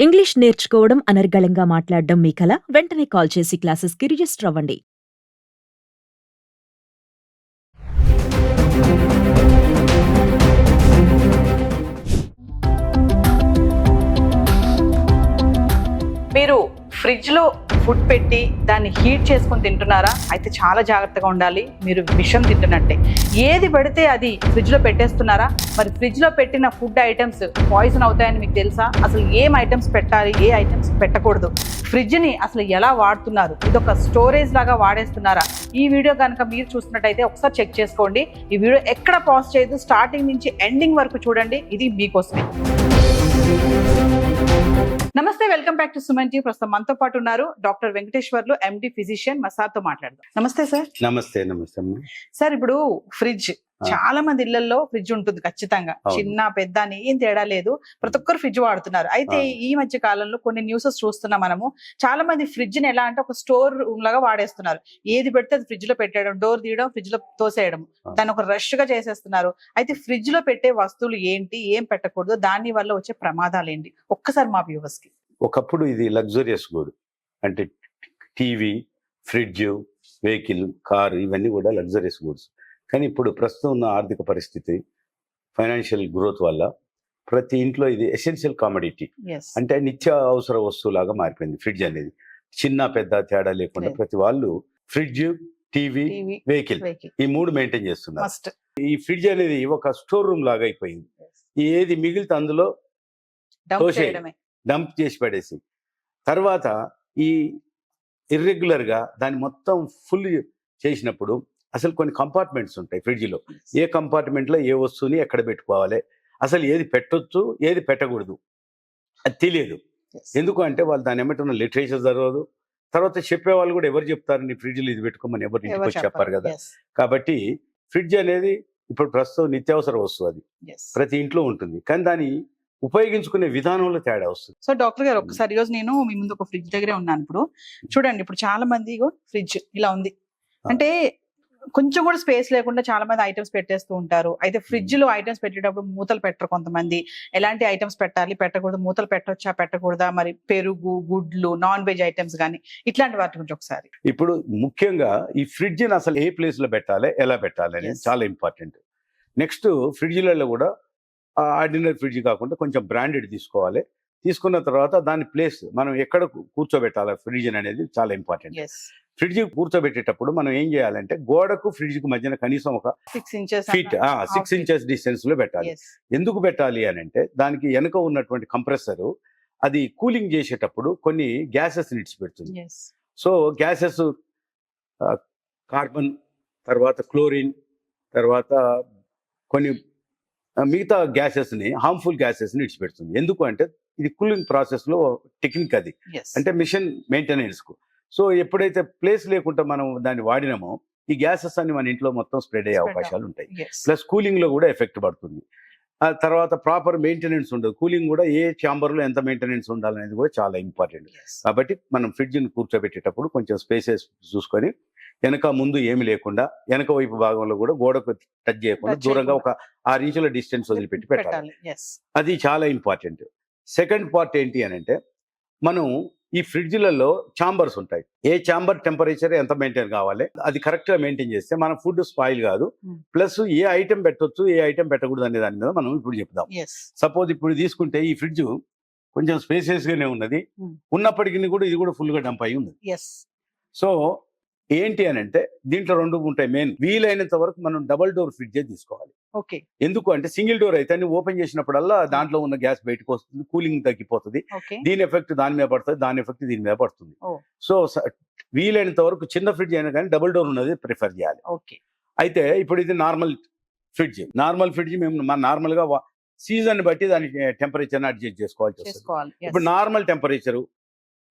English నేర్చుకోవడం అనర్గళంగా మాట్లాడడం మీ కల? వెంటనే కాల్ చేసి క్లాసెస్‌కి రిజిస్టర్ అవ్వండి. మీరు ఫ్రిడ్జ్‌లో ఫుడ్ పెట్టి దాన్ని హీట్ చేసుకొని తింటున్నారా? అయితే చాలా జాగ్రత్తగా ఉండాలి. మీరు విషం తింటున్నట్టే. ఏది పడితే అది ఫ్రిడ్జ్‌లో పెట్టేస్తున్నారా? మరి ఫ్రిడ్జ్‌లో పెట్టిన ఫుడ్ ఐటెమ్స్ పాయిజన్ అవుతాయని మీకు తెలుసా? అసలు ఏం ఐటెమ్స్ పెట్టాలి? ఏ ఐటెమ్స్ పెట్టకూడదు? ఫ్రిడ్జ్‌ని అసలు ఎలా వాడుతున్నారు? ఇదొక స్టోరేజ్ లాగా వాడేస్తున్నారా? ఈ వీడియో కనుక మీరు చూస్తున్నట్టయితే ఒకసారి చెక్ చేసుకోండి. ఈ వీడియో ఎక్కడ పాజ్ చేయొద్దు. స్టార్టింగ్ నుంచి ఎండింగ్ వరకు చూడండి. ఇది మీకోసమే. నమస్తే, welcome back to Suman TV. ప్రస్తుతం మనతో పాటు ఉన్నారు డాక్టర్ వెంకటేశ్వర్లు, ఎండి ఫిజిషియన్. మా సార్తో మాట్లాడదాం. నమస్తే సార్. నమస్తే నమస్తే అమ్మా. సార్, ఇప్పుడు ఫ్రిడ్జ్ చాలా మంది ఇళ్లలో ఫ్రిడ్జ్ ఉంటుంది ఖచ్చితంగా. చిన్న పెద్ద అని ఏం తేడా లేదు, ప్రతి ఒక్కరు ఫ్రిడ్జ్ వాడుతున్నారు. అయితే ఈ మధ్య కాలంలో కొన్ని న్యూసెస్ చూస్తున్నాం మనము. చాలా మంది ఫ్రిడ్జ్ ని ఎలా అంటే ఒక స్టోర్ రూమ్ లాగా వాడేస్తున్నారు. ఏది పెడితే అది ఫ్రిడ్జ్ లో పెట్టేయడం, డోర్ తీయడం, ఫ్రిడ్జ్ లో తోసేయడం, దాన్ని ఒక రష్ గా చేసేస్తున్నారు. అయితే ఫ్రిడ్జ్ లో పెట్టే వస్తువులు ఏంటి, ఏం పెట్టకూడదు, దాని వల్ల వచ్చే ప్రమాదాలు ఏంటి, ఒక్కసారి మా వ్యూవర్స్ కి. ఒకప్పుడు ఇది లగ్జరియస్ గుడ్, అంటే టీవీ, ఫ్రిడ్జ్, వెహికల్, కార్ ఇవన్నీ కూడా లగ్జరియస్ గుడ్స్. కానీ ఇప్పుడు ప్రస్తుతం ఉన్న ఆర్థిక పరిస్థితి, ఫైనాన్షియల్ గ్రోత్ వల్ల ప్రతి ఇంట్లో ఇది ఎసెన్షియల్ కామోడిటీ, అంటే నిత్య అవసర వస్తువులాగా మారిపోయింది ఫ్రిడ్జ్ అనేది. చిన్న పెద్ద తేడా లేకుండా ప్రతి వాళ్ళు ఫ్రిడ్జ్, టీవీ, వెహికల్ ఈ మూడు మెయింటైన్ చేస్తున్నారు. ఈ ఫ్రిడ్జ్ అనేది ఒక స్టోర్ రూమ్ లాగా అయిపోయింది. ఏది మిగిలితే అందులో డంప్ చేసి పడేసి, తర్వాత ఈ ఇర్రెగ్యులర్గా దాన్ని మొత్తం ఫుల్ చేసినప్పుడు అసలు కొన్ని కంపార్ట్మెంట్స్ ఉంటాయి ఫ్రిడ్జ్లో. ఏ కంపార్ట్మెంట్లో ఏ వస్తువుని ఎక్కడ పెట్టుకోవాలి, అసలు ఏది పెట్టొచ్చు ఏది పెట్టకూడదు అది తెలియదు. ఎందుకు అంటే వాళ్ళు దాని ఏమంటున్న లిటరేచర్ చదవదు. తర్వాత చెప్పేవాళ్ళు కూడా ఎవరు చెప్తారు నీ ఫ్రిడ్జ్లో ఇది పెట్టుకోమని, ఎవరు ఇంటికి వచ్చి చెప్పారు కదా. కాబట్టి ఫ్రిడ్జ్ అనేది ఇప్పుడు ప్రస్తుతం నిత్యావసర వస్తువు, అది ప్రతి ఇంట్లో ఉంటుంది. కానీ దాని ఉపయోగించుకునే విధానంలో తేడా వస్తుంది. సో డాక్టర్ గారు, ఒకసారి ఈరోజు నేను మీ ముందు ఒక ఫ్రిడ్జ్ దగ్గరే ఉన్నాను. ఇప్పుడు చూడండి, ఇప్పుడు చాలా మంది ఫ్రిడ్జ్ ఇలా ఉంది అంటే కొంచెం కూడా స్పేస్ లేకుండా చాలా మంది ఐటమ్స్ పెట్టేస్తూ ఉంటారు. అయితే ఫ్రిడ్జ్ లో ఐటమ్స్ పెట్టేటప్పుడు మూతలు పెట్టరు కొంతమంది. ఎలాంటి ఐటమ్స్ పెట్టాలి, పెట్టకూడదు, మూతలు పెట్టొచ్చా పెట్టకూడదా, మరి పెరుగు, గుడ్లు, నాన్ వెజ్ ఐటమ్స్ కానీ ఇట్లాంటి వాటి గురించి ఒకసారి. ఇప్పుడు ముఖ్యంగా ఈ ఫ్రిడ్జ్ అసలు ఏ ప్లేస్ లో పెట్టాలి, ఎలా పెట్టాలి అనేది చాలా ఇంపార్టెంట్. నెక్స్ట్ ఫ్రిడ్జ్లలో కూడా ఆర్డినరీ ఫ్రిడ్జ్ కాకుండా కొంచెం బ్రాండెడ్ తీసుకోవాలి. తీసుకున్న తర్వాత దాని ప్లేస్ మనం ఎక్కడ కూర్చోబెట్టాలి ఫ్రిడ్జ్ అనేది చాలా ఇంపార్టెంట్. ఫ్రిడ్జ్ కూర్చోబెట్టేటప్పుడు మనం ఏం చేయాలంటే గోడకు ఫ్రిడ్జ్ కు మధ్యన కనీసం ఒక 6 ఇంచెస్ డిస్టెన్స్ లో పెట్టాలి. ఎందుకు పెట్టాలి అని అంటే దానికి వెనుక ఉన్నటువంటి కంప్రెసర్ అది కూలింగ్ చేసేటప్పుడు కొన్ని గ్యాసెస్ విడిచిపెడుతుంది. సో గ్యాసెస్ కార్బన్, తర్వాత క్లోరిన్, తర్వాత కొన్ని మిగతా గ్యాసెస్ ని, హార్మ్ఫుల్ గ్యాసెస్ ని విడిచిపెడుతుంది. ఎందుకు అంటే ఇది కూలింగ్ ప్రాసెస్ లో టెక్నిక్, అది అంటే మిషన్ మెయింటెనెన్స్ కు. సో ఎప్పుడైతే ప్లేస్ లేకుండా మనం దాన్ని వాడినామో ఈ గ్యాసెస్ అన్ని మన ఇంట్లో మొత్తం స్ప్రెడ్ అయ్యే అవకాశాలు ఉంటాయి. ప్లస్ కూలింగ్ లో కూడా ఎఫెక్ట్ పడుతుంది. ఆ తర్వాత ప్రాపర్ మెయింటెనెన్స్ ఉండదు. కూలింగ్ కూడా ఏ ఛాంబర్ లో ఎంత మెయింటెనెన్స్ ఉండాలనేది కూడా చాలా ఇంపార్టెంట్. కాబట్టి మనం ఫ్రిడ్జ్ ని కూర్చోబెట్టేటప్పుడు కొంచెం స్పేసెస్ చూసుకొని, వెనక ముందు ఏమి లేకుండా వెనక వైపు భాగంలో కూడా గోడకు టచ్ చేయకుండా దూరంగా ఒక 6 ఇంచుల డిస్టెన్స్ వదిలిపెట్టి పెట్టాలి. అది చాలా ఇంపార్టెంట్. సెకండ్ పార్ట్ ఏంటి అని అంటే, మనం ఈ ఫ్రిడ్జ్లలో ఛాంబర్స్ ఉంటాయి. ఏ ఛాంబర్ టెంపరేచర్ ఎంత మెయింటైన్ కావాలి అది కరెక్ట్ గా మెయింటైన్ చేస్తే మన ఫుడ్ స్పాయిల్ కాదు. ప్లస్ ఏ ఐటెం పెట్టొచ్చు ఏ ఐటెం పెట్టకూడదు అనే దాని మీద మనం ఇప్పుడు చెప్దాం. సపోజ్ ఇప్పుడు తీసుకుంటే ఈ ఫ్రిడ్జ్ కొంచెం స్పేసియస్ గానే ఉన్నది, ఉన్నప్పటికీ కూడా ఇది కూడా ఫుల్ గా డంప్ అయి ఉంది. సో ఏంటి అని అంటే దీంట్లో 2 ఉంటాయి మెయిన్. వీలైనంత వరకు మనం డబుల్ డోర్ ఫ్రిడ్జ్ తీసుకోవాలి. ఎందుకు అంటే సింగిల్ డోర్ అయితే అన్ని ఓపెన్ చేసినప్పుడల్లా దాంట్లో ఉన్న గ్యాస్ బయటకు వస్తుంది, కూలింగ్ తగ్గిపోతుంది. దీని ఎఫెక్ట్ దాని మీద పడుతుంది, దాని ఎఫెక్ట్ దీని మీద పడుతుంది. సో వీలైనంత వరకు చిన్న ఫ్రిడ్జ్ అయినా కానీ డబుల్ డోర్ ఉన్నది ప్రిఫర్ చేయాలి. అయితే ఇప్పుడు ఇది నార్మల్ ఫ్రిడ్జ్. నార్మల్ ఫ్రిడ్జ్ మేము నార్మల్ గా సీజన్ బట్టి దాని టెంపరేచర్ అడ్జస్ట్ చేసుకోవాల్సి వస్తుంది. ఇప్పుడు normal temperature,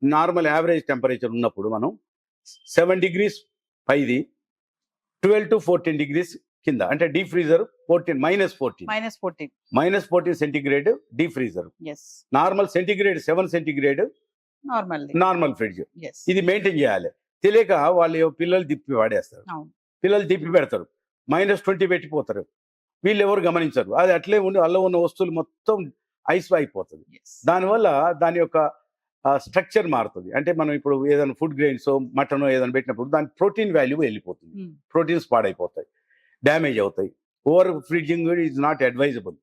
normal average temperature ఉన్నప్పుడు మనం 7 degrees పైది, 12 to 14 degrees కింద, అంటే deep freezer -14 centigrade deep freezer. Normal centigrade 7 centigrade normal fridge. ఇది మెయింటైన్ చేయాలి. తెలియక వాళ్ళు పిల్లలు తిప్పి వాడేస్తారు, పిల్లలు తిప్పి పెడతారు, -20 పెట్టిపోతారు. వీళ్ళు ఎవరు గమనించరు. అది అట్లే ఉండి అల్ల ఉన్న వస్తువులు మొత్తం ఐస్ అయిపోతుంది. దానివల్ల దాని యొక్క స్ట్రక్చర్ మారుతుంది. అంటే మనం ఇప్పుడు ఏదైనా ఫుడ్ గ్రెయిన్స్ మటన్ ఏదైనా పెట్టినప్పుడు దాని ప్రోటీన్ వాల్యూ వెళ్ళిపోతుంది, ప్రోటీన్స్ పాడైపోతాయి, డ్యామేజ్ అవుతాయి. Over fridging is not advisable.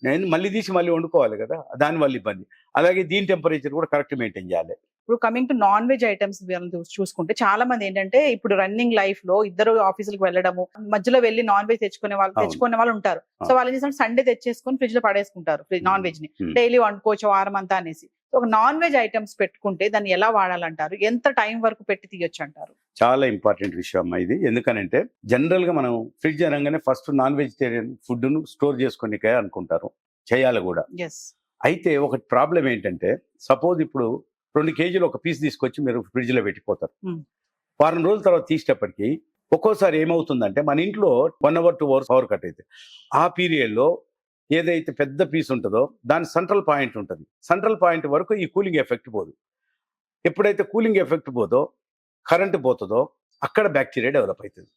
నేను మళ్ళీ తీసి మళ్ళీ వండుకోవాలి కదా, దానివల్ల ఇబ్బంది. అలాగే దీని టెంపరేచర్ కూడా కరెక్ట్ మెయింటైన్ చేయాలి. ఇప్పుడు coming to non veg items చూసుకుంటే చాలా మంది ఏంటంటే ఇప్పుడు రన్నింగ్ లైఫ్ లో ఇద్దరు ఆఫీసులకు వెళ్ళడము, మధ్యలో వెళ్ళి నాన్ వెజ్ తెచ్చుకునే వాళ్ళు ఉంటారు. సో వాళ్ళు ఏం చేస్తారు, సండే తెచ్చేసుకొని ఫ్రిడ్జ్ లో పడేసుకుంటారు నాన్ వెజ్ ని. డైలీ వండుకోవచ్చు వారం అంతా అనేసి. ఒక నాన్ వెజ్ ఐటమ్స్ పెట్టుకుంటే దాన్ని ఎలా వాడాలంటారు, ఎంత టైం వరకు పెట్టి తీయొచ్చు అంటారు? చాలా ఇంపార్టెంట్ విషయం అమ్మా ఇది. ఎందుకనంటే జనరల్ గా మనం ఫ్రిడ్జ్ అనగానే ఫస్ట్ నాన్ వెజిటేరియన్ ఫుడ్ ను స్టోర్ చేసుకునే అనుకుంటారు, చేయాలి కూడా. అయితే ఒక ప్రాబ్లం ఏంటంటే, సపోజ్ ఇప్పుడు 2 కేజీలు ఒక పీస్ తీసుకొచ్చి మీరు ఫ్రిడ్జ్ లో పెట్టిపోతారు. వారం రోజుల తర్వాత తీసేటప్పటికి ఒక్కోసారి ఏమవుతుందంటే మన ఇంట్లో 1 hour 2 hours పవర్ కట్ అయితే ఆ పీరియడ్ లో ఏదైతే పెద్ద పీస్ ఉంటుందో దాని సెంట్రల్ పాయింట్ ఉంటుంది. సెంట్రల్ పాయింట్ వరకు ఈ కూలింగ్ ఎఫెక్ట్ పోదు. ఎప్పుడైతే కూలింగ్ ఎఫెక్ట్ పోదో, కరెంట్ పోతుందో అక్కడ బ్యాక్టీరియా డెవలప్ అవుతుంది.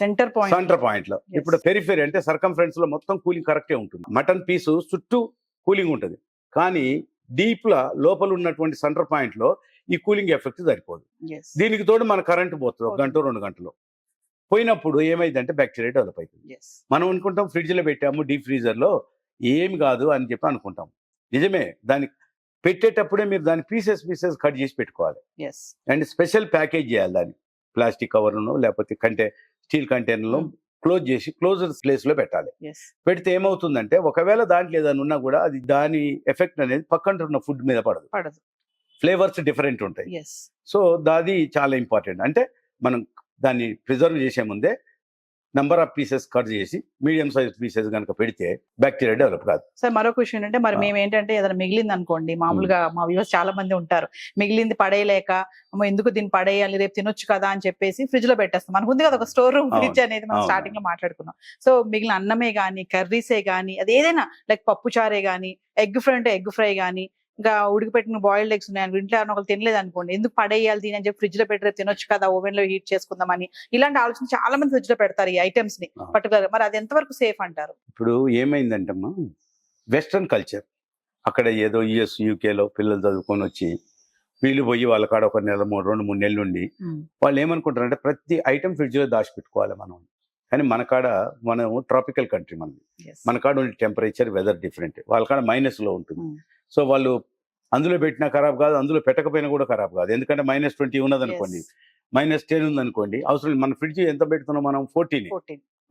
సెంటర్ పాయింట్ లో. ఇప్పుడు పెరిఫెరీ అంటే సర్కంఫరెన్స్ లో మొత్తం కూలింగ్ కరెక్టే ఉంటుంది. మటన్ పీసు చుట్టూ కూలింగ్ ఉంటుంది, కానీ డీప్ లా లోపల ఉన్నటువంటి సెంటర్ పాయింట్ లో ఈ కూలింగ్ ఎఫెక్ట్ సరిపోదు. దీనికి తోడు మన కరెంట్ పోతుంది 1 గంట 2 గంటలు. పోయినప్పుడు ఏమైందంటే బ్యాక్టీరియా డెవలప్ అవుతుంది. మనం అనుకుంటాం ఫ్రిడ్జ్ లో పెట్టాము డీప్ ఫ్రీజర్ లో ఏమి కాదు అని చెప్పి అనుకుంటాం. నిజమే, దాన్ని పెట్టేటప్పుడే మీరు దాన్ని పీసెస్ కట్ చేసి పెట్టుకోవాలి. అండ్ స్పెషల్ ప్యాకేజ్ చేయాలి దాన్ని. ప్లాస్టిక్ కవర్ను లేకపోతే స్టీల్ కంటైనర్లో క్లోజ్ చేసి క్లోజ్డ్ ప్లేస్ లో పెట్టాలి. పెడితే ఏమవుతుందంటే ఒకవేళ దాంట్లో ఏదైనా ఉన్నా కూడా అది దాని ఎఫెక్ట్ అనేది పక్కన ఉన్న ఫుడ్ మీద పడదు. ఫ్లేవర్స్ డిఫరెంట్ ఉంటాయి. సో అది చాలా ఇంపార్టెంట్. అంటే మనం దాన్ని ప్రిజర్వ్ చేసే ముందే నంబర్ ఆఫ్ పీసెస్ కట్ చేసి మీడియం సైజ్ పీసెస్ కనుక పెడితే బ్యాక్టీరియా డెవలప్ కాదు. సార్ మరొక విషయం ఏంటంటే, మరి మేము ఏంటంటే ఏదైనా మిగిలింది అనుకోండి, మామూలుగా మా వ్యూవర్స్ చాలా మంది ఉంటారు, మిగిలింది పడేయలేక ఎందుకు దీన్ని పడేయాలి రేపు తినొచ్చు కదా అని చెప్పేసి ఫ్రిడ్జ్ లో పెట్టేస్తాం. మనకు ఉంది కదా ఒక స్టోర్ రూమ్ ఫ్రిడ్జ్ అనేది, మనం స్టార్టింగ్ లో మాట్లాడుకున్నాం. సో మిగిలిన అన్నమే గానీ, కర్రీసే గానీ, అది ఏదైనా లైక్ పప్పు చారే గానీ, ఎగ్ ఫ్రై గానీ, ఇంకా ఉడికిపెట్టిన బాయిల్డ్ ఎగ్స్ ఉన్నాయి, ఇంట్లో ఒకరు తినలేదు అనుకోండి, ఎందుకు పడేయాలి దీని అని చెప్పి ఫ్రిడ్జ్ లో పెట్టి తినొచ్చు కదా, ఓవెన్ లో హీట్ చేసుకుందామని, ఇలాంటి ఆలోచన చాలా మంది ఫ్రిడ్జ్ లో పెడతారు ఈ ఐటమ్స్ ని పర్టికులర్. మరి అది ఎంతవరకు సేఫ్ అంటారు? ఇప్పుడు ఏమైందంటమ్మా, వెస్ట్రన్ కల్చర్ అక్కడ ఏదో యుఎస్ యూకేలో పిల్లలు చదువుకొని వచ్చి వీళ్ళు పోయి వాళ్ళ కాడ 1 నెల 2-3 నెలల నుండి వాళ్ళు ఏమనుకుంటారంటే ప్రతి ఐటమ్ ఫ్రిడ్జ్ లో దాచిపెట్టుకోవాలి మనం. కానీ మన కాడ మనం ట్రాపికల్ కంట్రీ, మన కాడ ఉండే టెంపరేచర్ వెదర్ డిఫరెంట్, వాళ్ళ కాడ మైనస్ లో ఉంటుంది. సో వాళ్ళు అందులో పెట్టినా ఖరాబ్ కాదు, అందులో పెట్టకపోయినా కూడా ఖరాబ్ కాదు. ఎందుకంటే -20 ఉన్నదనుకోండి, -10 ఉందనుకోండి, అవసరం. మన ఫ్రిడ్జ్ ఎంత పెడుతున్నాం మనం? 14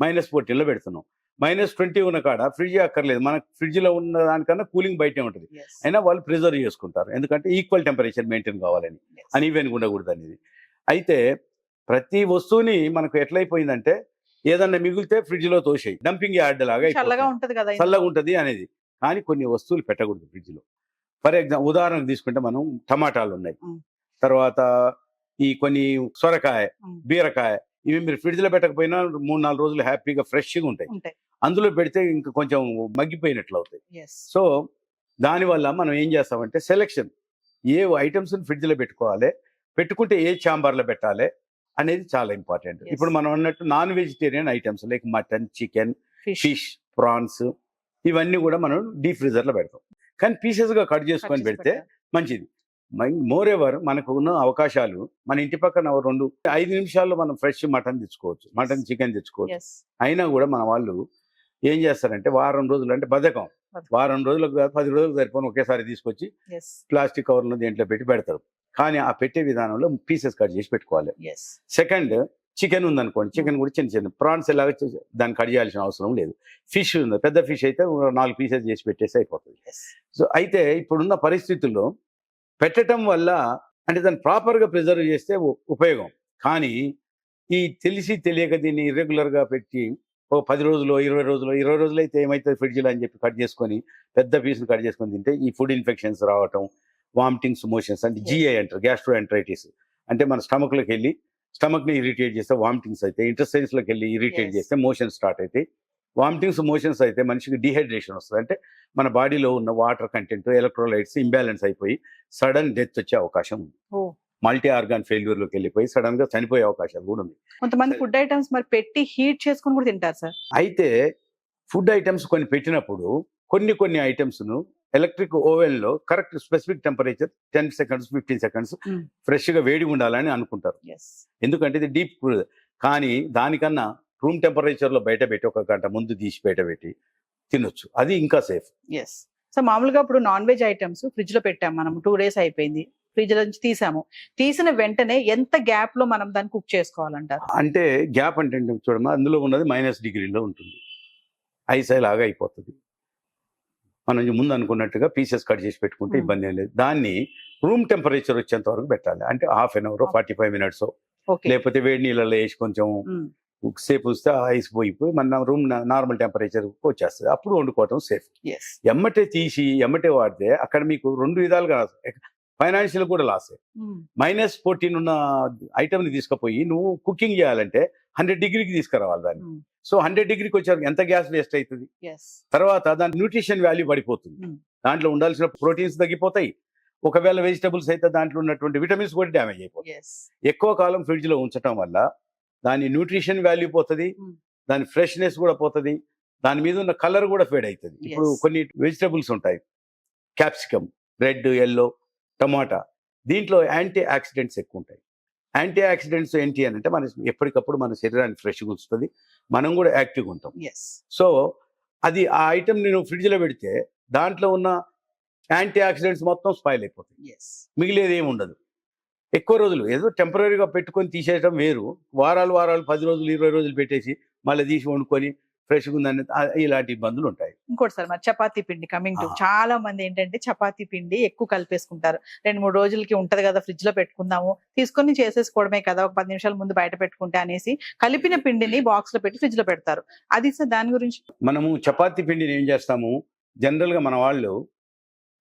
-14 లో పెడుతున్నాం. -20 ఉన్న కాడ ఫ్రిడ్జ్ అక్కర్లేదు, మన ఫ్రిడ్జ్ లో ఉన్న దానికన్నా కూలింగ్ బయటే ఉంటుంది. అయినా వాళ్ళు ప్రిజర్వ్ చేసుకుంటారు, ఎందుకంటే ఈక్వల్ టెంపరేచర్ మెయింటైన్ కావాలని, అన్ఈవెన్ ఉండకూడదు అనేది. అయితే ప్రతి వస్తువుని మనకు ఎట్లయిపోయిందంటే ఏదన్నా మిగిలితే ఫ్రిడ్జ్ లో తోసేయి, డంపింగ్ యార్డ్ లాగా చల్లగా ఉంటుంది అనేది. కానీ కొన్ని వస్తువులు పెట్టకూడదు ఫ్రిడ్జ్ లో. ఫర్ ఎగ్జాంపుల్ ఉదాహరణకు తీసుకుంటే మనం టమాటాలు ఉన్నాయి, తర్వాత ఈ కొన్ని సొరకాయ, బీరకాయ, ఇవి మీరు ఫ్రిడ్జ్ లో పెట్టకపోయినా 3-4 రోజులు హ్యాపీగా ఫ్రెష్గా ఉంటాయి. అందులో పెడితే ఇంకా కొంచెం మగ్గిపోయినట్లు అవుతాయి. సో దానివల్ల మనం ఏం చేస్తామంటే సెలెక్షన్, ఏ ఐటమ్స్ ఫ్రిడ్జ్ లో పెట్టుకోవాలి, పెట్టుకుంటే ఏ ఛాంబర్ లో పెట్టాలి అనేది చాలా ఇంపార్టెంట్. ఇప్పుడు మనం అన్నట్టు non vegetarian items like mutton, chicken, fish, prawns, ఇవన్నీ కూడా మనం డీప్ ఫ్రీజర్ లో పెడతాం. కానీ పీసెస్ గా కట్ చేసుకొని పెడితే మంచిది. మోర్ ఎవర్ మనకు ఉన్న అవకాశాలు, మన ఇంటి పక్కన 2-5 నిమిషాల్లో మనం ఫ్రెష్ మటన్ తెచ్చుకోవచ్చు, మటన్ చికెన్ తెచ్చుకోవచ్చు. అయినా కూడా మన వాళ్ళు ఏం చేస్తారంటే వారం రోజులు అంటే బద్ధకం, వారం రోజులకు 10 రోజులకు సరిపోను ఒకేసారి తీసుకొచ్చి ప్లాస్టిక్ కవర్లో దేంట్లో పెట్టి పెడతారు. కానీ ఆ పెట్టే విధానంలో పీసెస్ కట్ చేసి పెట్టుకోవాలి. సెకండ్, చికెన్ ఉందనుకోండి, చికెన్ కూడా చిన్న ప్రాన్స్ ఎలాగ దాన్ని కట్ చేయాల్సిన అవసరం లేదు. ఫిష్ ఉంది, పెద్ద ఫిష్ అయితే 4 పీసెస్ చేసి పెట్టేసి అయిపోతుంది. సో అయితే ఇప్పుడున్న పరిస్థితుల్లో పెట్టడం వల్ల అంటే దాన్ని ప్రాపర్గా ప్రిజర్వ్ చేస్తే ఉపయోగం. కానీ ఈ తెలిసి తెలియక దీన్ని ఇర్రెగ్యులర్గా పెట్టి ఒక 10 రోజులు 20 రోజులు అయితే ఏమవుతుంది ఫ్రిడ్జ్లో అని చెప్పి కట్ చేసుకొని పెద్ద పీసులు కట్ చేసుకొని తింటే ఈ ఫుడ్ ఇన్ఫెక్షన్స్ రావటం, వామిటింగ్స్, మోషన్స్, అంటే GI అంటారు, గ్యాస్ట్రోఎంటరైటిస్. అంటే మన స్టమక్లోకి వెళ్ళి స్టమక్ని ఇరిటేట్ చేస్తే వామిటింగ్స్ అయితే, ఇంటెస్టైన్స్లోకి వెళ్ళి ఇరిటేట్ చేస్తే మోషన్స్ స్టార్ట్ అవుతాయి. వామిటింగ్స్, మోషన్స్ అయితే మనిషికి డిహైడ్రేషన్ వస్తుంది. అంటే మన బాడీలో ఉన్న వాటర్ కంటెంట్, ఎలక్ట్రోలైట్స్ ఇంబ్యాలెన్స్ అయిపోయి సడన్ డెత్ వచ్చే అవకాశం ఉంది. మల్టీ ఆర్గాన్ ఫెయిల్యూర్లోకి వెళ్ళిపోయి సడన్ గా చనిపోయే అవకాశాలు కూడా ఉంది. కొంతమంది ఫుడ్ ఐటమ్స్ మరి పెట్టి హీట్ చేసుకుని కూడా తింటారు సార్. అయితే ఫుడ్ ఐటమ్స్ కొన్ని పెట్టినప్పుడు కొన్ని ఐటమ్స్ ను ఎలక్ట్రిక్ ఓవెన్ లో correct specific temperature 10 seconds 15 seconds Mm. Fresh గా వేడి ఉండాలని అనుకుంటారు. ఎస్ ఎందుకంటే ఇది డీప్ కూల్. కానీ దానికన్నా రూమ్ టెంపరేచర్ లో బయట పెట్టి 1 గంట ముందు తీసి బయట పెట్టి తినొచ్చు, అది ఇంకా సేఫ్. ఎస్. సో మామూలుగా ఇప్పుడు నాన్ వెజ్ ఐటమ్స్ ఫ్రిడ్జ్ లో పెట్టాం మనం 2 days అయిపోయింది, ఫ్రిడ్జ్ నుంచి తీసిన వెంటనే ఎంత గ్యాప్ లో మనం దాన్ని కుక్ చేసుకోవాలంటారు? అంటే గ్యాప్ అంటే చూడమ్మా, అందులో ఉన్నది -డిగ్రీలో ఉంటుంది, ఐస్ లాగా అయిపోతుంది. మనం ముందు అనుకున్నట్టుగా పీసెస్ కట్ చేసి పెట్టుకుంటే ఇబ్బంది ఏం లేదు. దాన్ని రూమ్ టెంపరేచర్ వచ్చేంత వరకు పెట్టాలి. అంటే ½ an hour 45 minutes ఓకే. లేకపోతే వేడి నీళ్ళలో వేసి కొంచెం సేపు వస్తే ఐస్ పోయిపోయి మన రూమ్ నార్మల్ టెంపరేచర్ వచ్చేస్తుంది. అప్పుడు వండుకోవటం సేఫ్. ఎస్. ఎమ్మటే తీసి ఎమ్మటే వాడితే అక్కడ మీకు 2 విధాలుగా ఫైనాన్షియల్ కూడా లాసే. -14 ఉన్న ఐటమ్ని తీసుకుపోయి నువ్వు కుకింగ్ చేయాలంటే 100 degreeకి తీసుకురావాలి దాన్ని. సో 100 degreeకి వచ్చారు ఎంత గ్యాస్ వేస్ట్ అవుతుంది. ఎస్. తర్వాత దాని న్యూట్రిషన్ వాల్యూ పడిపోతుంది. దాంట్లో ఉండాల్సిన ప్రోటీన్స్ తగ్గిపోతాయి. ఒకవేళ వెజిటబుల్స్ అయితే దాంట్లో ఉన్నటువంటి విటమిన్స్ కూడా డ్యామేజ్ అయిపోతాయి. ఎస్. ఎక్కువ కాలం ఫ్రిడ్జ్ లో ఉంచడం వల్ల దాని న్యూట్రిషన్ వాల్యూ పోతుంది, దాని ఫ్రెష్నెస్ కూడా పోతుంది, దాని మీద ఉన్న కలర్ కూడా ఫేడ్ అవుతుంది. ఇప్పుడు కొన్ని వెజిటబుల్స్ ఉంటాయి, క్యాప్సికమ్, రెడ్, ఎల్లో, టమాటా, దీంట్లో యాంటీ ఆక్సిడెంట్స్ ఎక్కువ ఉంటాయి. యాంటీ ఆక్సిడెంట్స్ ఏంటి అని అంటే మన ఎప్పటికప్పుడు మన శరీరాన్ని ఫ్రెష్గా ఉంచుతుంది, మనం కూడా యాక్టివ్గా ఉంటాం. ఎస్. సో అది ఆ ఐటమ్ నేను ఫ్రిడ్జ్లో పెడితే దాంట్లో ఉన్న యాంటీ ఆక్సిడెంట్స్ మొత్తం స్పాయిల్ అయిపోతాయి, ఎస్. మిగిలేది ఏమి ఉండదు. ఎక్కువ రోజులు ఏదో టెంపరీగా పెట్టుకొని తీసేయడం వేరు, వారాలు 10 రోజులు 20 రోజులు పెట్టేసి మళ్ళీ తీసి వండుకొని ఫ్రెష్గా ఉందని ఇలాంటి ఇబ్బందులు ఉంటాయి. ఇంకోటి సార్, మరి చపాతీ పిండి కమింగ్ టు, చాలా మంది ఏంటంటే చపాతీ పిండి ఎక్కువ కలిపేసుకుంటారు. 2-3 రోజులకి ఉంటది కదా, ఫ్రిడ్జ్ లో పెట్టుకుందాము, తీసుకొని చేసేసుకోవడమే కదా, ఒక 10 నిమిషాల ముందు బయట పెట్టుకుంటే అనేసి కలిపిన పిండిని బాక్స్ లో పెట్టి ఫ్రిడ్జ్ లో పెడతారు. అది సార్ దాని గురించి? మనము చపాతీ పిండిని ఏం చేస్తాము, జనరల్ గా మన వాళ్ళు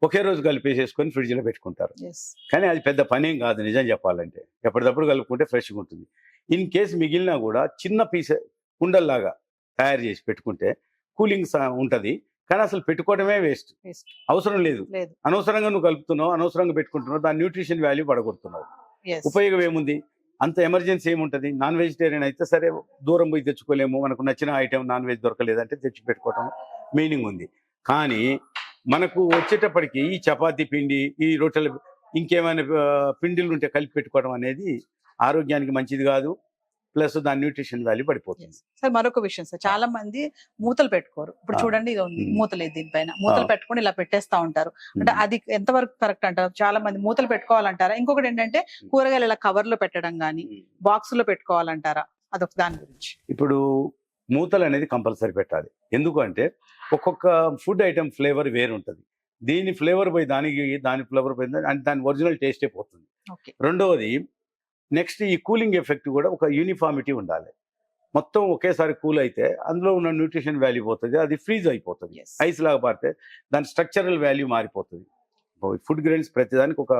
ఒకే రోజు కలిపేసేసుకొని ఫ్రిడ్జ్ లో పెట్టుకుంటారు. కానీ అది పెద్ద పనేం కాదు నిజం చెప్పాలంటే. ఎప్పటికప్పుడు కలుపుకుంటే ఫ్రెష్గా ఉంటుంది. ఇన్ కేసు మిగిలినా కూడా చిన్న పీస్ ఉండల్లాగా తయారు చేసి పెట్టుకుంటే కూలింగ్ ఉంటుంది. కానీ అసలు పెట్టుకోవడమే వేస్ట్, అవసరం లేదు. అనవసరంగా నువ్వు కలుపుతున్నావు, అనవసరంగా పెట్టుకుంటున్నావు, దాని న్యూట్రిషన్ వాల్యూ పడగొడుతున్నావు. ఉపయోగం ఏముంది? అంత ఎమర్జెన్సీ ఏముంటుంది? నాన్ వెజిటేరియన్ అయితే సరే దూరం పోయి తెచ్చుకోలేము, మనకు నచ్చిన ఐటెం నాన్ వెజ్ దొరకలేదంటే తెచ్చి పెట్టుకోవటం మీనింగ్ ఉంది. కానీ మనకు వచ్చేటప్పటికి ఈ చపాతీ పిండి, ఈ రొట్టెల, ఇంకేమైనా పిండిలు ఉంటే కలిపి పెట్టుకోవడం అనేది ఆరోగ్యానికి మంచిది కాదు, ప్లస్ దాని న్యూట్రిషన్ వాల్యూ పడిపోతుంది. సార్ మరొక విషయం సార్, చాలా మంది మూతలు పెట్టుకోరు. ఇప్పుడు చూడండి, ఇది ఉంది మూతలేదు, దీనిపైన మూతలు పెట్టుకొని ఇలా పెట్టేస్తా ఉంటారు. అంటే అది ఎంతవరకు కరెక్ట్ అంటారు? చాలా మంది మూతలు పెట్టుకోవాలంటారా? ఇంకొకటి ఏంటంటే కూరగాయలు ఇలా కవర్ లో పెట్టడం కానీ బాక్స్ లో పెట్టుకోవాలంటారా? అదొక దాని గురించి. ఇప్పుడు మూతలు అనేది కంపల్సరీ పెట్టాలి. ఎందుకంటే ఒక్కొక్క ఫుడ్ ఐటమ్ ఫ్లేవర్ వేరు ఉంటుంది. దీని ఫ్లేవర్ పోయి దాని ఫ్లేవర్ పోయి అంటే దాని ఒరిజినల్ టేస్టే పోతుంది. రెండవది నెక్స్ట్ ఈ కూలింగ్ ఎఫెక్ట్ కూడా ఒక యూనిఫామిటీ ఉండాలి. మొత్తం ఒకేసారి కూల్ అయితే అందులో ఉన్న న్యూట్రిషన్ వాల్యూ పోతుంది, అది ఫ్రీజ్ అయిపోతుంది. ఐస్ లాగా పారితే దాని స్ట్రక్చరల్ వాల్యూ మారిపోతుంది. ఫుడ్ గ్రెయిన్స్ ప్రతిదానికి ఒక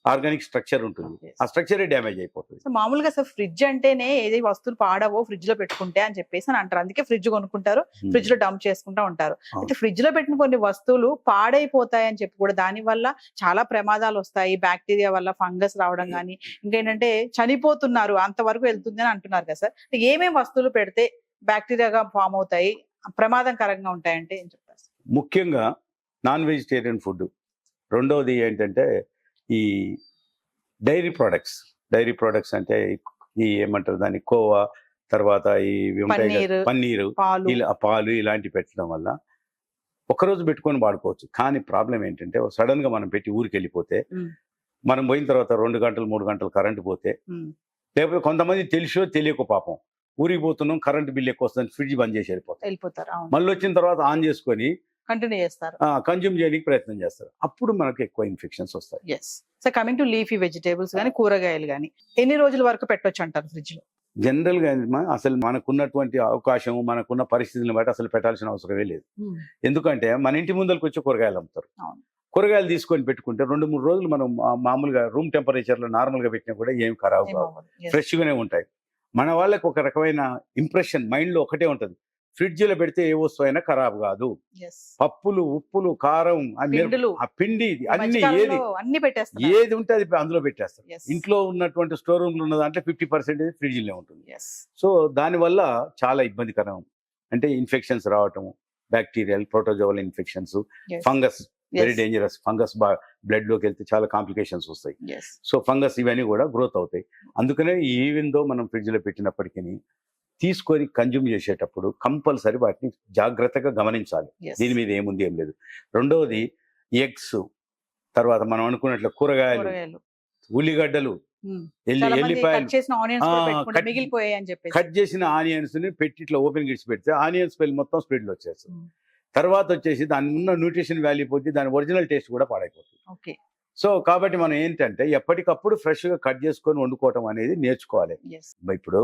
ఆర్గానిక్ స్ట్రక్చర్ ఉంటుంది, ఆ స్ట్రక్చరే డ్యామేజ్ అయిపోతుంది. సో మామూలుగా సార్ ఫ్రిడ్జ్ అంటేనే ఏది వస్తువులు పాడవో ఫ్రిడ్జ్ లో పెట్టుకుంటే అని చెప్పేసి అని అంటారు. అందుకే ఫ్రిడ్జ్ కొనుక్కుంటారు, ఫ్రిడ్జ్ లో డంప్ చేసుకుంటా ఉంటారు. అయితే ఫ్రిడ్జ్ లో పెట్టిన కొన్ని వస్తువులు పాడైపోతాయి అని చెప్పి కూడా దాని వల్ల చాలా ప్రమాదాలు వస్తాయి, బ్యాక్టీరియా వల్ల ఫంగస్ రావడం కానీ ఇంకేంటంటే చనిపోతున్నారు, అంతవరకు వెళ్తుంది అని అంటున్నారు కదా సార్. ఏమేమి వస్తువులు పెడితే బ్యాక్టీరియాగా ఫామ్ అవుతాయి, ప్రమాదకరంగా ఉంటాయంటే ఏం చెప్తారు? ముఖ్యంగా నాన్ వెజిటేరియన్ ఫుడ్. రెండవది ఏంటంటే ఈ డైరీ ప్రొడక్ట్స్ అంటే ఈ ఏమంటారు దాన్ని, కోవా, తర్వాత ఈ పన్నీరు, పాలు ఇలాంటివి పెట్టడం వల్ల ఒకరోజు పెట్టుకొని వాడుకోవచ్చు. కానీ ప్రాబ్లం ఏంటంటే సడన్ గా మనం పెట్టి ఊరికి వెళ్ళిపోతే, మనం పోయిన తర్వాత 2 గంటలు 3 గంటలు కరెంట్ పోతే, లేకపోతే కొంతమంది తెలిసో తెలియక పాపం ఊరికి పోతున్నాం కరెంట్ బిల్ ఎక్కువ వస్తుంది ఫ్రిడ్జ్ బంద్ చేసి వెళ్ళిపోతారు. మళ్ళీ వచ్చిన తర్వాత ఆన్ చేసుకొని కంటిన్యూ చేస్తారు, కన్జ్యూమ్ చేయడానికి ప్రయత్నం చేస్తారు. అప్పుడు మనకు ఎక్కువ ఇన్ఫెక్షన్స్ వస్తాయి. So coming to leafy vegetables కానీ కూరగాయలు కానీ ఎన్ని రోజుల వరకు పెట్టొచ్చు అంటారు ఫ్రిడ్జ్ లో? జనరల్ గా అసలు మనకున్నటువంటి అవకాశం, మనకున్న పరిస్థితులను బట్టి అసలు పెట్టాల్సిన అవసరమే లేదు. ఎందుకంటే మన ఇంటి ముందరికి వచ్చి కూరగాయలు అమ్ముతారు. కూరగాయలు తీసుకొని పెట్టుకుంటే 2-3 రోజులు మనం మామూలుగా రూమ్ టెంపరేచర్ లో నార్మల్ గా పెట్టినా కూడా ఏం ఖరాబ్ కావు, ఫ్రెష్ గానే ఉంటాయి. మన వాళ్ళకి ఒక రకమైన ఇంప్రెషన్ మైండ్ లో ఒకటే ఉంటది, ఫ్రిడ్జ్ లో పెడితే ఏ వస్తువు అయినా ఖరాబ్ కాదు. పప్పులు, ఉప్పులు, కారం, ఆ పిండి అన్ని ఏది ఉంటే అది అందులో పెట్టేస్తారు. ఇంట్లో ఉన్నటువంటి స్టోర్ రూమ్ లో ఉన్న దాంట్లో 50% ఫ్రిడ్జ్ లో ఉంటుంది. సో దానివల్ల చాలా ఇబ్బందికరం, అంటే ఇన్ఫెక్షన్స్ రావటం, bacterial, protozoal infections, fungus very dangerous. Fungus blood లోకి వెళ్తే చాలా కాంప్లికేషన్స్ వస్తాయి. ఎస్ సో ఫంగస్ ఇవన్నీ కూడా గ్రోత్ అవుతాయి. అందుకనే ఈవెన్ దో మనం ఫ్రిడ్జ్ లో పెట్టినప్పటికీ తీసుకొని కన్జ్యూమ్ చేసేటప్పుడు కంపల్సరీ వాటిని జాగ్రత్తగా గమనించాలి. దీని మీద ఏముంది ఏం లేదు. రెండవది ఎగ్స్, తర్వాత మనం అనుకున్నట్లు కూరగాయలు, ఉల్లిగడ్డలు, ఎల్లిపాయలు, మిగిలిపోయాయి అని చెప్పి కట్ చేసిన ఆనియన్స్ ని పెట్టి ఇట్లా ఓపెన్ గిడిచి పెడితే ఆనియన్ స్మెల్ మొత్తం స్ప్రెడ్ లో వచ్చేస్తుంది. తర్వాత వచ్చేసి దాని ఉన్న న్యూట్రిషన్ వాల్యూ పోతే దాని ఒరిజినల్ టేస్ట్ కూడా పాడైపోతుంది. సో కాబట్టి మనం ఏంటంటే ఎప్పటికప్పుడు ఫ్రెష్ గా కట్ చేసుకొని వండుకోవటం అనేది నేర్చుకోవాలి. ఇప్పుడు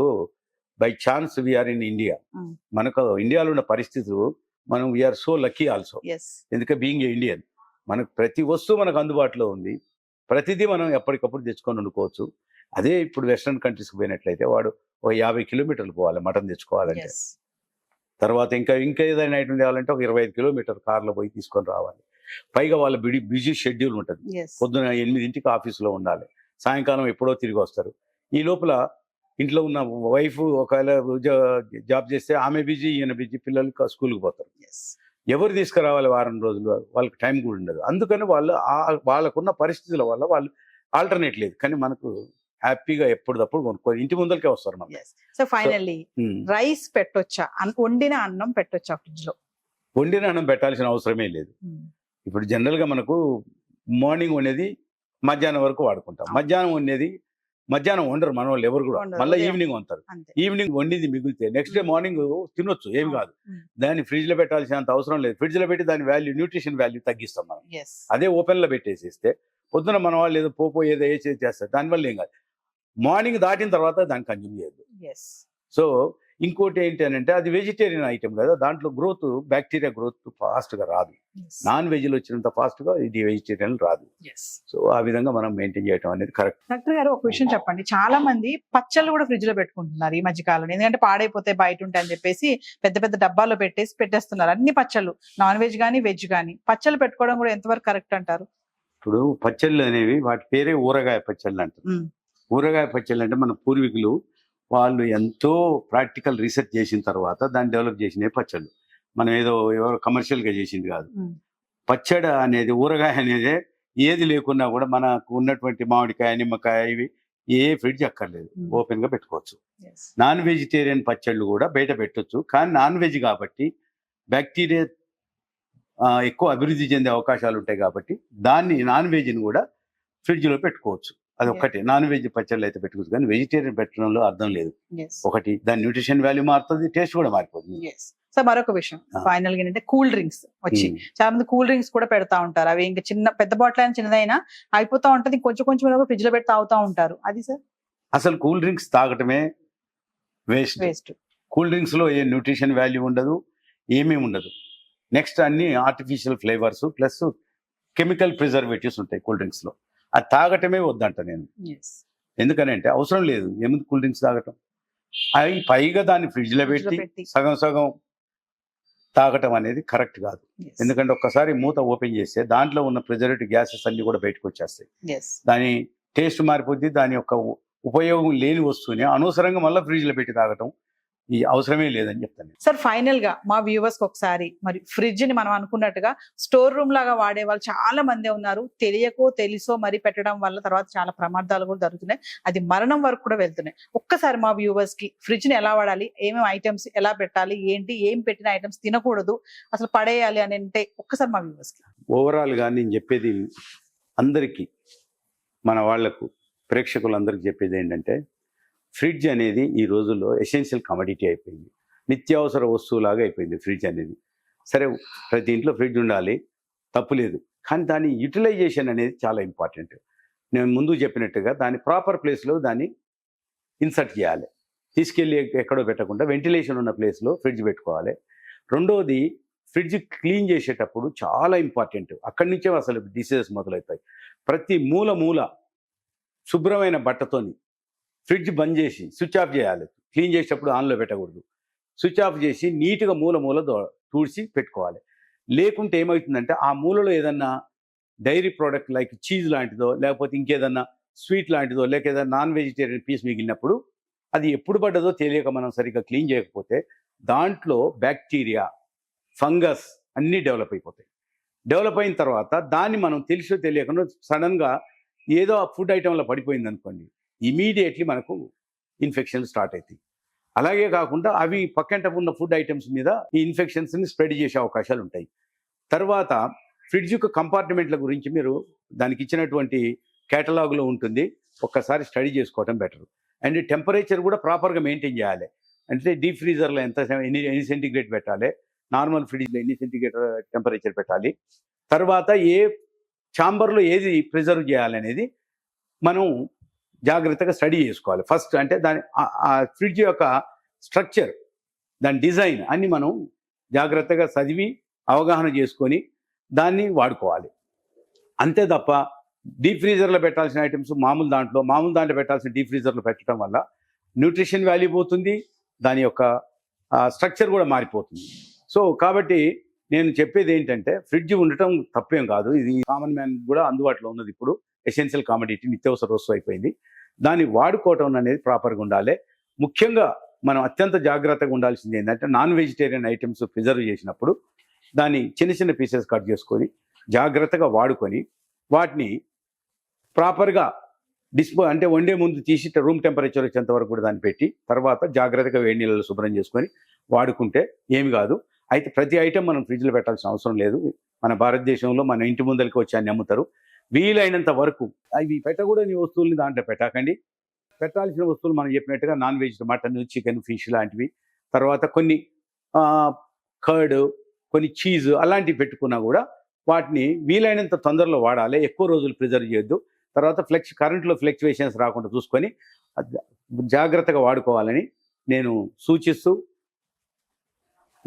by chance we are in India. మనకు ఇండియాలో ఉన్న పరిస్థితులు మనం వీఆర్ సో లక్కీ ఆల్సో. ఎందుకంటే బీయింగ్ ఇండియన్ మనకు ప్రతి వస్తువు మనకు అందుబాటులో ఉంది. ప్రతిదీ మనం ఎప్పటికప్పుడు తెచ్చుకొని వండుకోవచ్చు. అదే ఇప్పుడు వెస్ట్రన్ కంట్రీస్కి పోయినట్లయితే వాడు ఒక 50 కిలోమీటర్లు పోవాలి మటన్ తెచ్చుకోవాలంటే. తర్వాత ఇంకా ఏదైనా ఐటమ్ తేవాలంటే ఒక 25 కిలోమీటర్ కార్లో పోయి తీసుకొని రావాలి. పైగా వాళ్ళ బిజీ షెడ్యూల్ ఉంటుంది. పొద్దున 8ంటికి ఆఫీసులో ఉండాలి, సాయంకాలం ఎప్పుడో తిరిగి వస్తారు. ఈ లోపల ఇంట్లో ఉన్న వైఫ్ ఒకవేళ జాబ్ చేస్తే ఆమె బిజీ, ఈయన బిజీ, పిల్లలు స్కూల్కి పోతారు. ఎవరు తీసుకురావాలి వారం రోజులు, వాళ్ళకి టైం కూడా ఉండదు. అందుకని వాళ్ళకున్న పరిస్థితుల వల్ల వాళ్ళు ఆల్టర్నేట్ లేదు. కానీ మనకు హ్యాపీగా ఎప్పటికప్పుడు కొనుక్కోవాలి, ఇంటి ముందరికే వస్తారు మనకి. సో ఫైనల్లీ రైస్ పెట్టొచ్చా, వండిన అన్నం పెట్టొచ్చా ఫ్రిడ్జ్ లో? వండిన అన్నం పెట్టాల్సిన అవసరమే లేదు. ఇప్పుడు జనరల్ గా మనకు మార్నింగ్ వండేది మధ్యాహ్నం వరకు వాడుకుంటాం. మధ్యాహ్నం వండరు మన వాళ్ళు ఎవరు కూడా, మళ్ళీ ఈవినింగ్ వంటారు. ఈవినింగ్ వండింది మిగిలితే నెక్స్ట్ డే మార్నింగ్ తినొచ్చు, ఏమి కాదు. దాన్ని ఫ్రిడ్జ్ లో పెట్టాల్సినంత అవసరం లేదు. ఫ్రిడ్జ్ లో పెట్టి దాని వాల్యూ, న్యూట్రిషన్ వాల్యూ తగ్గిస్తాం మనం. అదే ఓపెన్ లో పెట్టేసేస్తే పొద్దున మన వాళ్ళు ఏదో ఏదో చేస్తారు, దానివల్ల ఏం కాదు. మార్నింగ్ దాటిన తర్వాత దాన్ని కన్జ్యూమ్ చేయొద్దు. సో ఇంకోటి ఏంటి అని అంటే అది వెజిటేరియన్ ఐటమ్ కదా, దాంట్లో గ్రోత్, బ్యాక్టీరియా గ్రోత్ ఫాస్ట్ గా రాదు. నాన్ వెజ్ లో వచ్చినంత ఫాస్ట్ గా ఇది వెజిటేరియన్ రాదు. సో ఆ విధంగా మనం మెయింటైన్ చేయడం అనేది కరెక్ట్. డాక్టర్ గారు ఒక విషయం చెప్పండి, చాలా మంది పచ్చళ్ళు కూడా ఫ్రిడ్జ్ లో పెట్టుకుంటున్నారు ఈ మధ్య కాలంలో. ఎందుకంటే పాడైపోతే బయట ఉంటాయని చెప్పేసి పెద్ద పెద్ద డబ్బాలో పెట్టేస్తున్నారు అన్ని పచ్చళ్ళు, నాన్ వెజ్ కానీ వెజ్ కానీ. పచ్చళ్ళు పెట్టుకోవడం కూడా ఎంతవరకు కరెక్ట్ అంటారు? ఇప్పుడు పచ్చళ్ళు అనేవి వాటి పేరే ఊరగాయ పచ్చళ్ళు అంటారు. ఊరగాయ పచ్చళ్ళు అంటే మన పూర్వీకులు వాళ్ళు ఎంతో ప్రాక్టికల్ రీసెర్చ్ చేసిన తర్వాత దాన్ని డెవలప్ చేసిన పచ్చళ్ళు. మనం ఎవరు కమర్షియల్ గా చేసింది కాదు. పచ్చడి అనేది, ఊరగాయ అనేది ఏది లేకున్నా కూడా మనకు ఉన్నటువంటి మామిడికాయ, నిమ్మకాయ, ఇవి ఏ ఫ్రిడ్జ్ అక్కర్లేదు, ఓపెన్ గా పెట్టుకోవచ్చు. నాన్ వెజిటేరియన్ పచ్చళ్ళు కూడా బయట పెట్టొచ్చు. కానీ నాన్ వెజ్ కాబట్టి బ్యాక్టీరియా ఎక్కువ అభివృద్ధి చెందే అవకాశాలు ఉంటాయి కాబట్టి దాన్ని, నాన్ వెజ్ని కూడా ఫ్రిడ్జ్ లో పెట్టుకోవచ్చు. అది ఒక్కటి. నాన్ వెజ్ పచ్చళ్ళు అయితే పెట్టుకోవచ్చు, కానీ వెజిటేరియన్ పెట్టడంలో అర్థం లేదు. ఒకటి, దాని న్యూట్రిషన్ వాల్యూ మారుతుంది, టేస్ట్ కూడా మారిపోతుంది. సో మరొక విషయం ఫైనల్ గా ఏంటంటే కూల్ డ్రింక్స్ వచ్చి చాలా మంది కూల్ డ్రింక్స్ కూడా పెడతా ఉంటారు. అవి ఇంకా పెద్ద బాటిల్ అయినా చిన్నదైనా అయిపోతా ఉంటది, కొంచెం ఫ్రిడ్జ్ లో పెట్టి తాగుతా ఉంటారు. అది సార్ అసలు కూల్ డ్రింక్స్ తాగటమే వేస్ట్. కూల్ డ్రింక్స్ లో ఏ న్యూట్రిషన్ వాల్యూ ఉండదు, ఏమీ ఉండదు. నెక్స్ట్ అన్ని artificial flavours plus chemical preservatives ఉంటాయి కూల్ డ్రింక్స్ లో. అది తాగటమే వద్దంట నేను. ఎందుకనంటే అవసరం లేదు, ఏముంది కూల్ డ్రింక్స్ తాగటం. అవి పైగా దాన్ని ఫ్రిడ్జ్ లో పెట్టి సగం తాగటం అనేది కరెక్ట్ కాదు. ఎందుకంటే ఒక్కసారి మూత ఓపెన్ చేస్తే దాంట్లో ఉన్న ప్రిజర్వేటివ్ గ్యాసెస్ అన్ని కూడా బయటకు వచ్చేస్తాయి. దాని టేస్ట్ మారిపోద్ది. దాని యొక్క ఉపయోగం లేని వస్తువుని అనవసరంగా మళ్ళీ ఫ్రిడ్జ్ లో పెట్టి తాగటం ఈ అవసరమే లేదని చెప్తాను. సార్ ఫైనల్ గా మా వ్యూవర్స్ కి ఒకసారి, మరి ఫ్రిడ్జ్ ని మనం అనుకున్నట్టుగా స్టోర్ రూమ్ లాగా వాడే వాళ్ళు చాలా మంది ఉన్నారు. తెలుసో మరి పెట్టడం వల్ల తర్వాత చాలా ప్రమాదాలు కూడా జరుగుతున్నాయి, అది మరణం వరకు కూడా వెళ్తున్నాయి. ఒక్కసారి మా వ్యూవర్స్ కి ఫ్రిడ్జ్ ని ఎలా వాడాలి, ఏమేమి ఐటమ్స్ ఎలా పెట్టాలి, ఏం పెట్టిన ఐటమ్స్ తినకూడదు, అసలు పడేయాలి అని అంటే ఒక్కసారి మా వ్యూవర్స్ కి. ఓవరాల్ గా నేను చెప్పేది అందరికీ, మన వాళ్లకు, ప్రేక్షకులందరికీ చెప్పేది ఏంటంటే, ఫ్రిడ్జ్ అనేది ఈ రోజుల్లో ఎసెన్షియల్ కమోడిటీ అయిపోయింది, నిత్యావసర వస్తువులాగా అయిపోయింది ఫ్రిడ్జ్ అనేది. సరే, ప్రతి ఇంట్లో ఫ్రిడ్జ్ ఉండాలి, తప్పులేదు. కానీ దాని యూటిలైజేషన్ అనేది చాలా ఇంపార్టెంట్. నేను ముందు చెప్పినట్టుగా దాని ప్రాపర్ ప్లేస్లో దాన్ని ఇన్సర్ట్ చేయాలి. తీసుకెళ్ళి ఎక్కడో పెట్టకుండా వెంటిలేషన్ ఉన్న ప్లేస్లో ఫ్రిడ్జ్ పెట్టుకోవాలి. రెండోది, ఫ్రిడ్జ్ క్లీన్ చేసేటప్పుడు చాలా ఇంపార్టెంట్. అక్కడి నుంచే అసలు డిసీజెస్ మొదలవుతాయి. ప్రతి మూల శుభ్రమైన బట్టతోని ఫ్రిడ్జ్ బంద్ చేసి స్విచ్ ఆఫ్ చేయాలి. క్లీన్ చేసేటప్పుడు ఆన్లో పెట్టకూడదు. స్విచ్ ఆఫ్ చేసి నీట్గా మూల తుడిచి పెట్టుకోవాలి. లేకుంటే ఏమవుతుందంటే ఆ మూలలో ఏదన్నా డైరీ ప్రోడక్ట్ లైక్ చీజ్ లాంటిదో, లేకపోతే ఇంకేదన్నా స్వీట్ లాంటిదో, లేక ఏదైనా నాన్ వెజిటేరియన్ పీస్ మిగిలినప్పుడు అది ఎప్పుడు పడ్డదో తెలియక మనం సరిగ్గా క్లీన్ చేయకపోతే దాంట్లో బ్యాక్టీరియా, ఫంగస్ అన్నీ డెవలప్ అయిపోతాయి. డెవలప్ అయిన తర్వాత దాన్ని మనం తెలిసో తెలియకుండా సడన్గా ఏదో ఫుడ్ ఐటెంలో పడిపోయింది అనుకోండి, ఇమీడియట్లీ మనకు ఇన్ఫెక్షన్లు స్టార్ట్ అవుతాయి. అలాగే కాకుండా అవి పక్కంట ఉన్న ఫుడ్ ఐటమ్స్ మీద ఈ ఇన్ఫెక్షన్స్ని స్ప్రెడ్ చేసే అవకాశాలు ఉంటాయి. తర్వాత ఫ్రిడ్జ్ యొక్క కంపార్ట్మెంట్ల గురించి మీరు దానికి ఇచ్చినటువంటి కేటలాగ్లో ఉంటుంది, ఒక్కసారి స్టడీ చేసుకోవటం బెటర్. అండ్ టెంపరేచర్ కూడా ప్రాపర్గా మెయింటైన్ చేయాలి. అంటే డీప్ ఫ్రీజర్లో ఎన్ని సెంటిగ్రేడ్ పెట్టాలి, నార్మల్ ఫ్రిడ్జ్లో ఎన్ని సెంటిగ్రేడ్ టెంపరేచర్ పెట్టాలి, తర్వాత ఏ ఛాంబర్లో ఏది ప్రిజర్వ్ చేయాలి అనేది మనం జాగ్రత్తగా స్టడీ చేసుకోవాలి. ఫస్ట్ అంటే దాని ఆ ఫ్రిడ్జ్ యొక్క స్ట్రక్చర్, దాని డిజైన్ అన్ని మనం జాగ్రత్తగా చదివి అవగాహన చేసుకొని దాన్ని వాడుకోవాలి. అంతే తప్ప డీప్ ఫ్రీజర్లో పెట్టాల్సిన ఐటమ్స్ మామూలు దాంట్లో పెట్టాల్సిన డీప్ ఫ్రీజర్లో పెట్టడం వల్ల న్యూట్రిషన్ వాల్యూ పోతుంది, దాని యొక్క స్ట్రక్చర్ కూడా మారిపోతుంది. సో కాబట్టి నేను చెప్పేది ఏంటంటే ఫ్రిడ్జ్ ఉండటం తప్పేం కాదు, ఇది కామన్ మ్యాన్ కూడా అందుబాటులో ఉన్నది. ఇప్పుడు ఎసెన్షియల్ కామోడిటీ, నిత్యావసర వస్తువు అయిపోయింది. దాన్ని వాడుకోవటం అనేది ప్రాపర్గా ఉండాలి. ముఖ్యంగా మనం అత్యంత జాగ్రత్తగా ఉండాల్సింది ఏంటంటే నాన్ వెజిటేరియన్ ఐటమ్స్ ప్రిజర్వ్ చేసినప్పుడు దాన్ని చిన్న చిన్న పీసెస్ కట్ చేసుకొని జాగ్రత్తగా వాడుకొని వాటిని ప్రాపర్గా అంటే వండే ముందు తీసి రూమ్ టెంపరేచర్ వచ్చేంత వరకు కూడా దాన్ని పెట్టి తర్వాత జాగ్రత్తగా వేడి నీళ్ళలో శుభ్రం చేసుకొని వాడుకుంటే ఏమి కాదు. అయితే ప్రతి ఐటెం మనం ఫ్రిడ్జ్లో పెట్టాల్సిన అవసరం లేదు. మన భారతదేశంలో మన ఇంటి ముందరికి వచ్చి అన్ని అమ్ముతారు. వీలైనంత వరకు అవి పెట్టకూడని వస్తువుల్ని దాంట్లో పెట్టకండి. పెట్టాల్సిన వస్తువులు మనం చెప్పినట్టుగా non veg, mutton, chicken, fish లాంటివి, తర్వాత కొన్ని కర్డ్, కొన్ని చీజ్ అలాంటివి పెట్టుకున్నా కూడా వాటిని వీలైనంత తొందరలో వాడాలి. ఎక్కువ రోజులు ప్రిజర్వ్ చేయొద్దు. తర్వాత కరెంట్లో ఫ్లక్చువేషన్స్ రాకుండా చూసుకొని జాగ్రత్తగా వాడుకోవాలని నేను సూచిస్తూ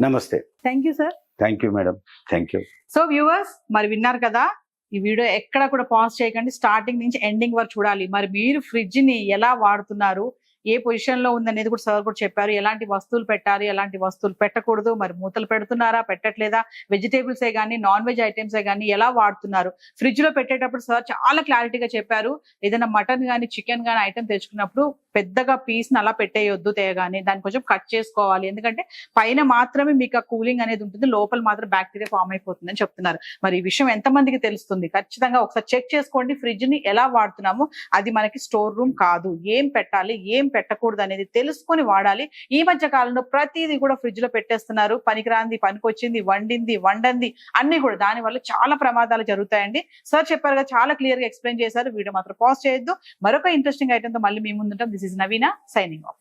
నమస్తే. Thank you sir. Thank you madam, thank you. So viewers, మరి విన్నారు కదా, ఈ వీడియో ఎక్కడ కూడా పాజ్ చేయకండి, స్టార్టింగ్ నుంచి ఎండింగ్ వరకు చూడాలి. మరి మీరు ఫ్రిడ్జ్ ని ఎలా వాడుతున్నారు, ఏ పొజిషన్ లో ఉందనేది కూడా సార్ కూడా చెప్పారు. ఎలాంటి వస్తువులు పెట్టాలి, ఎలాంటి వస్తువులు పెట్టకూడదు, మరి మూతలు పెడుతున్నారా పెట్టట్లేదా, వెజిటేబుల్సే కానీ నాన్ వెజ్ ఐటమ్సే కానీ ఎలా వాడుతున్నారు, ఫ్రిడ్జ్ లో పెట్టేటప్పుడు సార్ చాలా క్లారిటీగా చెప్పారు. ఏదైనా మటన్ కానీ చికెన్ కానీ ఐటమ్ తెచ్చుకున్నప్పుడు పెద్దగా పీస్ ని అలా పెట్టేయొద్దు, తేగానే దాన్ని కొంచెం కట్ చేసుకోవాలి. ఎందుకంటే పైన మాత్రమే మీకు ఆ కూలింగ్ అనేది ఉంటుంది, లోపల మాత్రం బ్యాక్టీరియా ఫామ్ అయిపోతుంది అని చెప్తున్నారు. మరి ఈ విషయం ఎంతమందికి తెలుస్తుంది? ఖచ్చితంగా ఒకసారి చెక్ చేసుకోండి. ఫ్రిడ్జ్ ని ఎలా వాడుతున్నాము, అది మనకి స్టోర్ రూమ్ కాదు. ఏం పెట్టాలి, ఏం పెట్టకూడదు అనేది తెలుసుకొని వాడాలి. ఈ మధ్య కాలంలో ప్రతిదీ కూడా ఫ్రిడ్జ్ లో పెట్టేస్తున్నారు. పనికిరాంది పనికొచ్చింది, వండింది వండంది అన్ని కూడా, దాని వల్ల చాలా ప్రమాదాలు జరుగుతాయండి. సార్ చెప్పారు కదా, చాలా క్లియర్ గా ఎక్స్ప్లెయిన్ చేశారు. వీడియో మాత్రం పాజ్ చేయొద్దు. మరొక ఇంట్రెస్టింగ్ ఐటమ్ తో మళ్ళీ మీ ముందుంటాం. This is Naveena signing of.